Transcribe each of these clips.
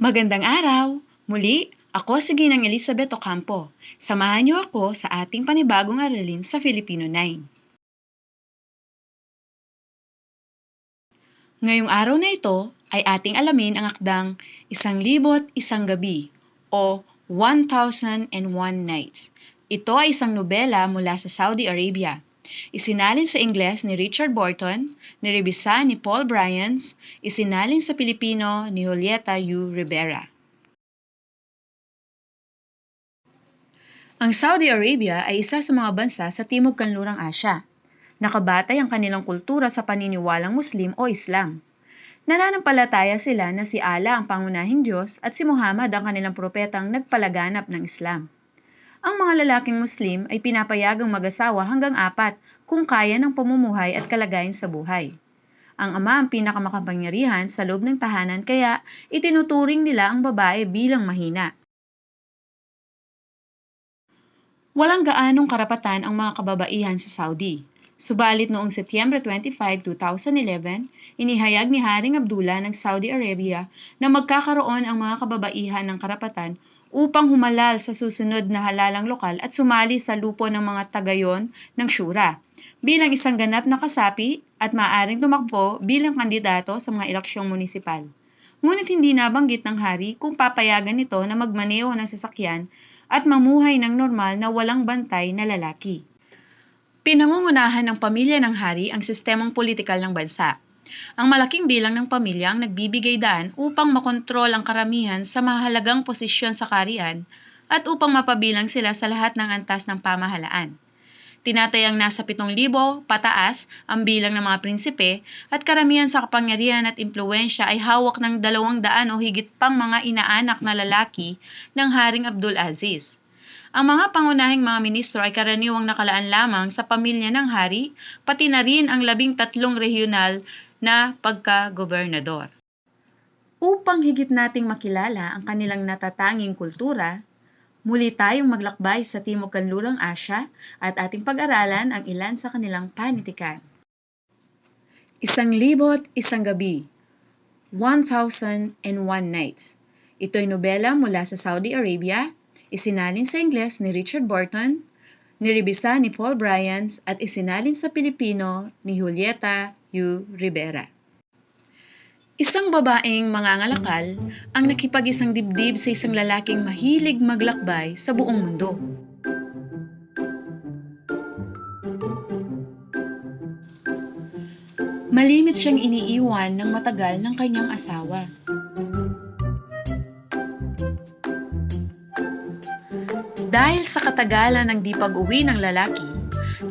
Magandang araw! Muli, ako si Ginang Elizabeth Ocampo. Samahan niyo ako sa ating panibagong aralin sa Filipino 9. Ngayong araw na ito ay ating alamin ang akdang 1,001 Gabi o 1001 Nights. Ito ay isang nobela mula sa Saudi Arabia. Isinalin sa Ingles ni Richard Burton, nirebisa ni Paul Bryans, isinalin sa Pilipino ni Julieta U. Rivera. Ang Saudi Arabia ay isa sa mga bansa sa Timog Kanlurang Asya. Nakabatay ang kanilang kultura sa paniniwalang Muslim o Islam. Nananampalataya sila na si Allah ang pangunahing Diyos at si Muhammad ang kanilang propetang nagpalaganap ng Islam. Ang mga lalaking Muslim ay pinapayagang mag-asawa hanggang 4 kung kaya ng pamumuhay at kalagayan sa buhay. Ang ama ang pinakamakapangyarihan sa loob ng tahanan kaya itinuturing nila ang babae bilang mahina. Walang gaanong karapatan ang mga kababaihan sa Saudi. Subalit noong Setyembre 25, 2011, inihayag ni Haring Abdullah ng Saudi Arabia na magkakaroon ang mga kababaihan ng karapatan upang humalal sa susunod na halalang lokal at sumali sa lupo ng mga tagayon ng Shura bilang isang ganap na kasapi at maaaring tumakbo bilang kandidato sa mga eleksyong munisipal. Ngunit hindi nabanggit ng hari kung papayagan nito na magmaneho ng sasakyan at mamuhay ng normal na walang bantay na lalaki. Pinangungunahan ng pamilya ng hari ang sistemang politikal ng bansa. Ang malaking bilang ng pamilya ang nagbibigay daan upang makontrol ang karamihan sa mahalagang posisyon sa kaharian at upang mapabilang sila sa lahat ng antas ng pamahalaan. Tinatayang nasa 7,000 pataas ang bilang ng mga prinsipe at karamihan sa kapangyarihan at impluwensya ay hawak ng 200 o higit pang mga inaanak na lalaki ng Haring Abdul Aziz. Ang mga pangunahing mga ministro ay karaniwang nakalaan lamang sa pamilya ng hari, pati na rin ang 13 regional na pagka-gobernador. Upang higit nating makilala ang kanilang natatanging kultura, muli tayong maglakbay sa Timog Kanlurang Asya at ating pag-aralan ang ilan sa kanilang panitikan. 1,001 Gabi, 1001 Nights. Ito'y nobela mula sa Saudi Arabia, isinalin sa Ingles ni Richard Burton, nirebisa ni Paul Bryans at isinalin sa Pilipino ni Julieta U. Rivera. Isang babaeng mangangalakal ang nakipag-isang dibdib sa isang lalaking mahilig maglakbay sa buong mundo. Malimit siyang iniiwan ng matagal ng kanyang asawa. Dahil sa katagalan ng di pag-uwi ng lalaki,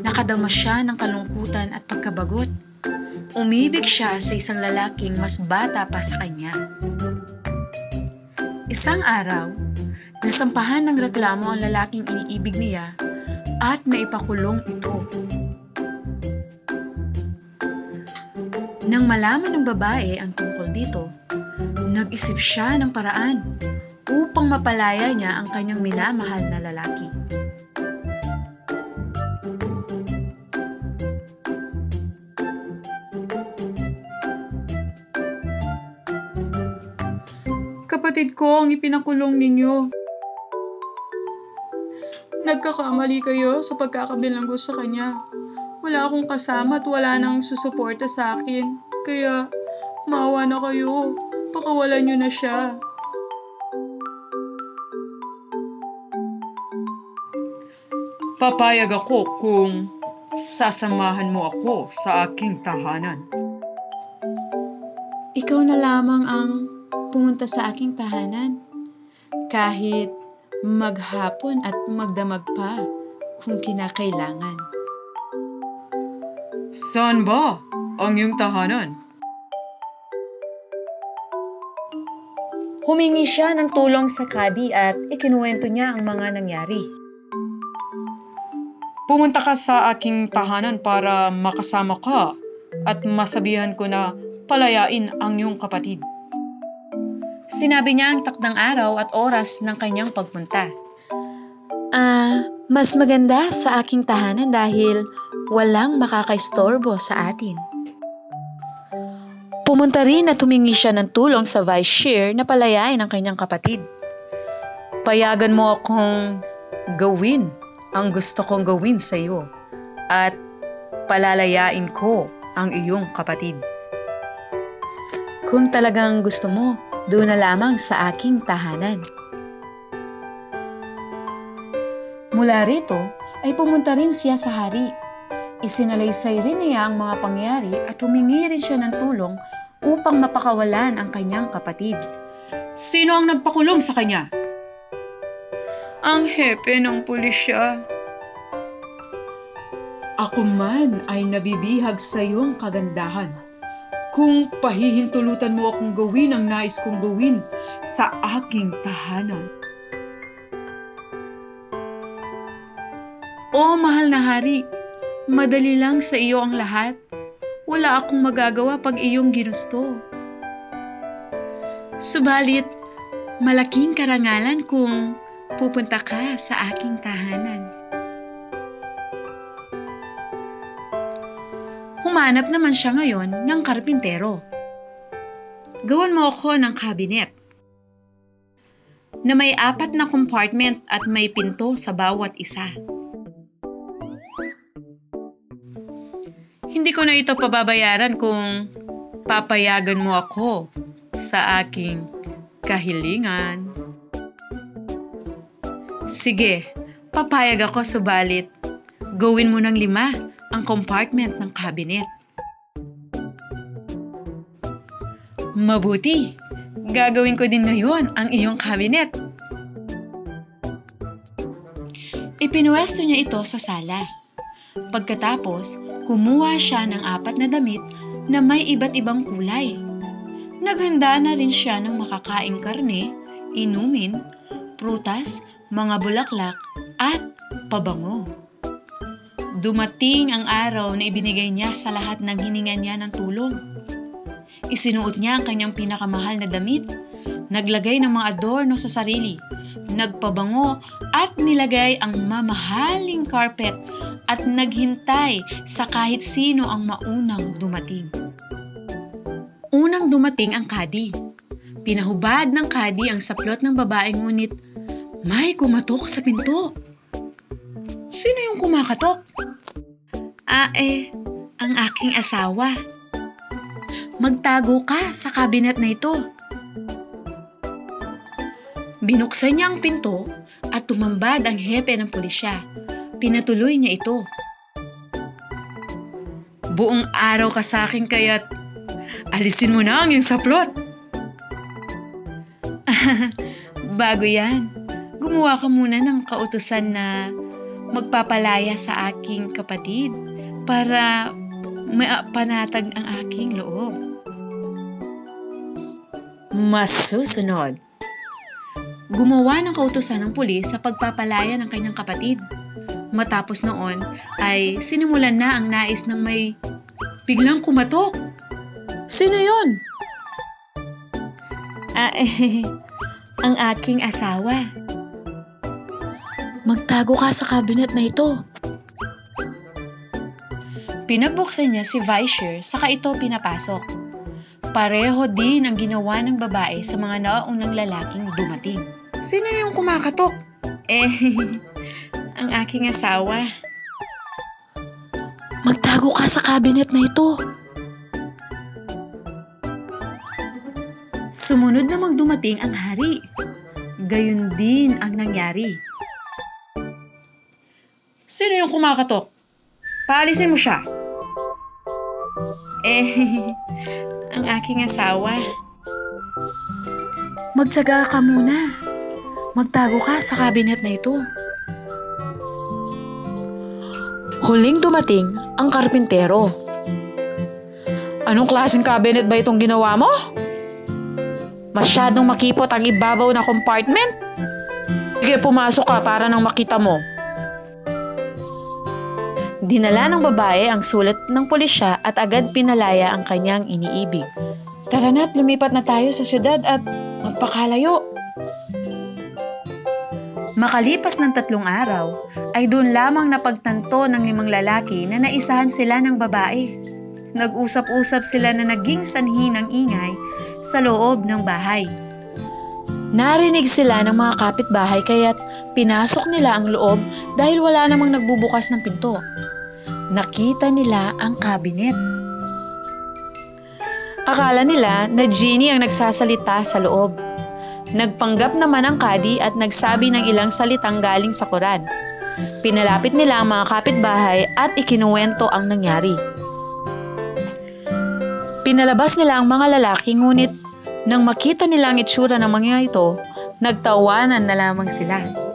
nakadama siya ng kalungkutan at pagkabagot. Umibig siya sa isang lalaking mas bata pa sa kanya. Isang araw, nasampahan ng reklamo ang lalaking iniibig niya at naipakulong ito. Nang malaman ng babae ang tungkol dito, nag-isip siya ng paraan upang mapalaya niya ang kanyang minamahal na lalaki. Kapatid ko ang ipinakulong ninyo. Nagkakamali kayo sa pagkakabilanggo sa kanya. Wala akong kasama at wala nang susuporta sa akin. Kaya, maawa na kayo. Pakawalan niyo na siya. Papayag ako kung sasamahan mo ako sa aking tahanan. Ikaw na lamang ang pumunta sa aking tahanan. Kahit maghapon at magdamag pa kung kinakailangan. Saan ba ang iyong tahanan? Humingi siya ng tulong sa kadi at ikinuwento niya ang mga nangyari. Pumunta ka sa aking tahanan para makasama ka at masabihan ko na palayain ang iyong kapatid. Sinabi niya ang takdang araw at oras ng kanyang pagpunta. Mas maganda sa aking tahanan dahil walang makakaistorbo sa atin. Pumunta rin at humingi siya ng tulong sa vice chair na palayain ang kanyang kapatid. Payagan mo akong gawin ang gusto kong gawin sa iyo at palalayain ko ang iyong kapatid. Kung talagang gusto mo, doon na lamang sa aking tahanan. Mula rito ay pumunta rin siya sa hari. Isinalaysay rin niya ang mga pangyari at humingi rin siya ng tulong upang mapakawalan ang kanyang kapatid. Sino ang nagpakulong sa kanya? Ang hepe ng pulisya. Ako man ay nabibihag sa iyong kagandahan. Kung pahihintulutan mo akong gawin ang nais kong gawin sa aking tahanan. O mahal na hari, madali lang sa iyo ang lahat. Wala akong magagawa pag iyong ginusto. Subalit, malaking karangalan kung pupunta ka sa aking tahanan. Humanap naman siya ngayon ng karpintero. Gawan mo ako ng kabinet na may 4 na compartment at may pinto sa bawat isa. Hindi ko na ito pababayaran kung papayagan mo ako sa aking kahilingan. Sige, papayag ako, subalit gawin mo ng 5 ang compartment ng cabinet. Mabuti, gagawin ko din ngayon ang iyong cabinet. Ipinuwesto niya ito sa sala. Pagkatapos, kumuha siya ng 4 na damit na may iba't ibang kulay. Naghanda na rin siya ng makakaing karne, inumin, prutas, mga bulaklak, at pabango. Dumating ang araw na ibinigay niya sa lahat ng hiningan niya ng tulong. Isinuot niya ang kanyang pinakamahal na damit, naglagay ng mga adorno sa sarili, nagpabango at nilagay ang mamahaling carpet at naghintay sa kahit sino ang maunang dumating. Unang dumating ang kadi. Pinahubad ng kadi ang saplot ng babae, ngunit may kumatok sa pinto. Sino yung kumakatok? Ang aking asawa. Magtago ka sa kabinet na ito. Binuksan niya ang pinto at tumambad ang hepe ng pulisya. Pinatuloy niya ito. Buong araw ka sa akin, kaya't alisin mo na ang iyong saplot. Bago yan, gumawa ka muna ng kautusan na magpapalaya sa aking kapatid para mapanatag ang aking loob. Masusunod. Gumawa ng kautusan ng pulis sa pagpapalaya ng kanyang kapatid. Matapos noon ay sinimulan na ang nais ng may biglang kumatok. Sino yun? Ang aking asawa. Magtago ka sa kabinet na ito. Pinabuksan niya si vice chair, saka ito pinapasok. Pareho din ang ginawa ng babae sa mga naunang lalaking dumating. Sino yung kumakatok? Ang aking asawa. Magtago ka sa kabinet na ito. Sumunod namang dumating ang hari. Gayon din ang nangyari. Sino yung kumakatok? Paalisin mo siya. Ang aking asawa. Magtiyaga ka muna. Magtago ka sa kabinet na ito. Huling dumating ang karpintero. Anong klaseng cabinet ba itong ginawa mo? Masyadong makipot ang ibabaw na compartment. Sige, pumasok ka para nang makita mo. Dinala ng babae ang sulat ng pulisya at agad pinalaya ang kanyang iniibig. Tara na't lumipat na tayo sa syudad at magpakalayo. Makalipas ng 3 araw, ay doon lamang napagtanto ng 5 lalaki na naisahan sila ng babae. nag-usap-usap sila na naging sanhi ng ingay sa loob ng bahay. Narinig sila ng mga kapitbahay kaya't pinasok nila ang loob dahil wala namang nagbubukas ng pinto. Nakita nila ang cabinet. Akala nila na genie ang nagsasalita sa loob. Nagpanggap naman ang kadi at nagsabi ng ilang salitang galing sa Quran. Pinalapit nila ang mga kapitbahay at ikinuwento ang nangyari. Pinalabas nila ang mga lalaki ngunit nang makita nila ang itsura ng mga ito, nagtawanan na lamang sila.